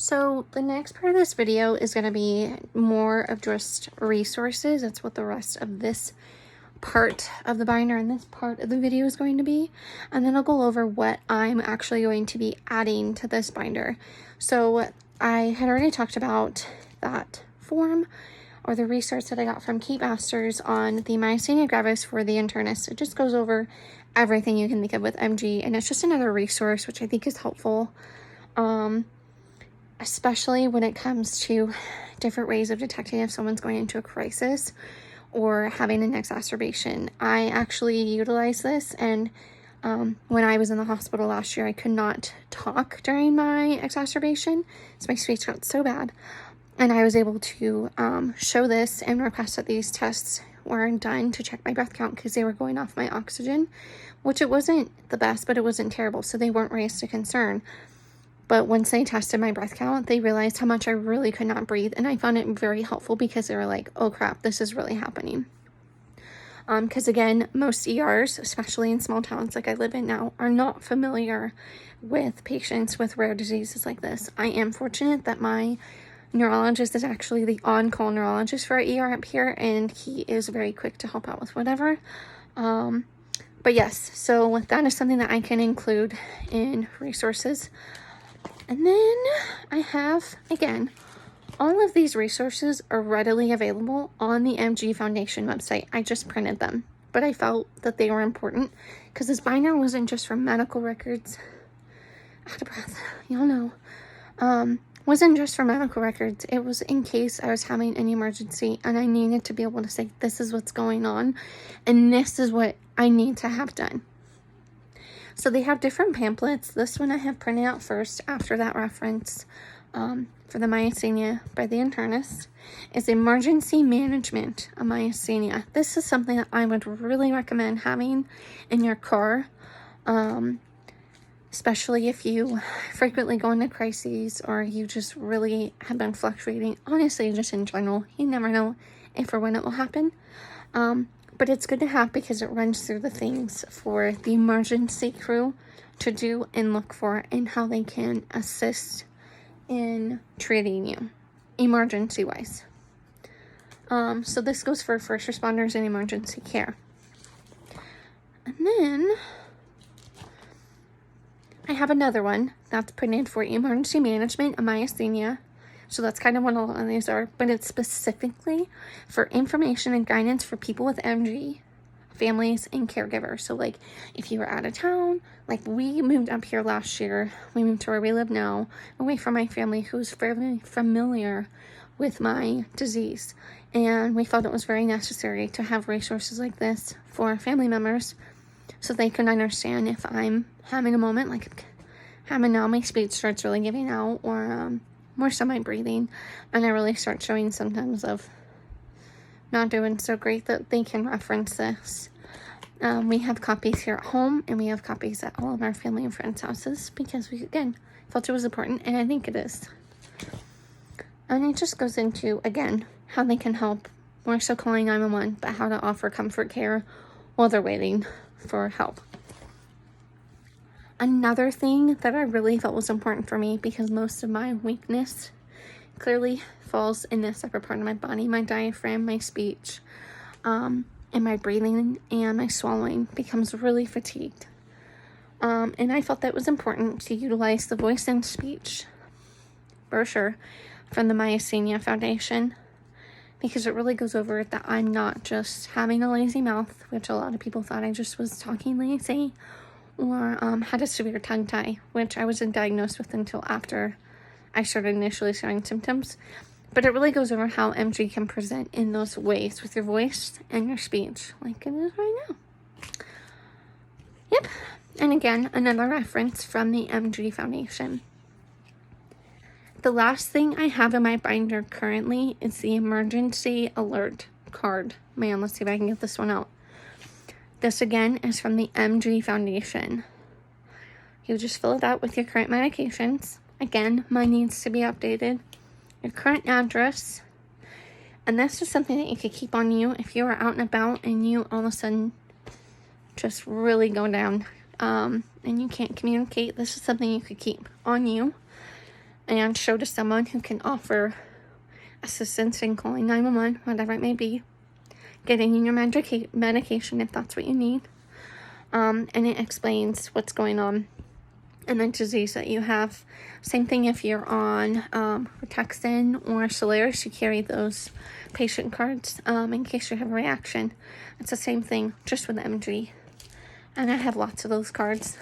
So the next part of this video is going to be more of just resources. That's what the rest of this part of the binder and this part of the video is going to be. And then I'll go over what I'm actually going to be adding to this binder. So I had already talked about that form or the resource that I got from Kate Masters on the myasthenia gravis for the internist. It just goes over everything you can think of with MG, and it's just another resource which I think is helpful. Especially when it comes to different ways of detecting if someone's going into a crisis or having an exacerbation. I actually utilize this, and when I was in the hospital last year, I could not talk during my exacerbation, so my speech got so bad, and I was able to show this and request that these tests were done to check my breath count because they were going off my oxygen, which it wasn't the best, but it wasn't terrible, so they weren't raised to concern. But once they tested my breath count, they realized how much I really could not breathe. And I found it very helpful because they were like, oh crap, this is really happening. Because again, most ERs, especially in small towns like I live in now, are not familiar with patients with rare diseases like this. I am fortunate that my neurologist is actually the on-call neurologist for our ER up here, and he is very quick to help out with whatever. But yes, so that is something that I can include in resources. And then I have, again, all of these resources are readily available on the MG Foundation website. I just printed them, but I felt that they were important because this binder wasn't just for medical records. Out of breath, y'all know. Wasn't just for medical records. It was in case I was having an emergency and I needed to be able to say, this is what's going on and this is what I need to have done. So they have different pamphlets. This one I have printed out first after that reference for the myasthenia by the internist is emergency management of myasthenia. This is something that I would really recommend having in your car, especially if you frequently go into crises or you just really have been fluctuating. Honestly, just in general, you never know if or when it will happen. But it's good to have because it runs through the things for the emergency crew to do and look for and how they can assist in treating you emergency-wise. So this goes for first responders and emergency care. And then I have another one that's printed for emergency management of myasthenia. So that's kind of what a lot of these are, but it's specifically for information and guidance for people with MG, families, and caregivers. So like if you were out of town, like we moved up here last year, we moved to where we live now, away from my family who's fairly familiar with my disease. And we felt it was very necessary to have resources like this for family members so they can understand if I'm having a moment, like having now my speech starts really giving out, or more so my breathing, and I really start showing symptoms of not doing so great, that they can reference this. We have copies here at home, and we have copies at all of our family and friends' houses because we, again, felt it was important, and I think it is. And it just goes into, again, how they can help, more so calling 911, but how to offer comfort care while they're waiting for help. Another thing that I really felt was important for me, because most of my weakness clearly falls in this upper part of my body, my diaphragm, my speech, and my breathing and my swallowing becomes really fatigued. And I felt that was important to utilize the voice and speech brochure from the Myasthenia Foundation, because it really goes over that I'm not just having a lazy mouth, which a lot of people thought I just was talking lazy, or had a severe tongue tie, which I wasn't diagnosed with until after I started initially showing symptoms. But it really goes over how MG can present in those ways with your voice and your speech, like it is right now. Yep. And again, another reference from the MG Foundation. The last thing I have in my binder currently is the emergency alert card. Man, let's see if I can get this one out. This again is from the MG Foundation. You just fill it out with your current medications. Again, mine needs to be updated. Your current address. And this is something that you could keep on you if you are out and about and you all of a sudden just really go down and you can't communicate. This is something you could keep on you. and show to someone who can offer assistance in calling 911, whatever it may be, getting in your medication if that's what you need. And it explains what's going on and the disease that you have. Same thing if you're on Rituxan or Solaris, you carry those patient cards in case you have a reaction. It's the same thing, just with MG. And I have lots of those cards.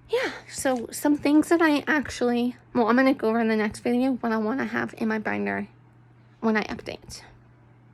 Yeah, so some things that I actually, well, I'm going to go over in the next video what I want to have in my binder when I update.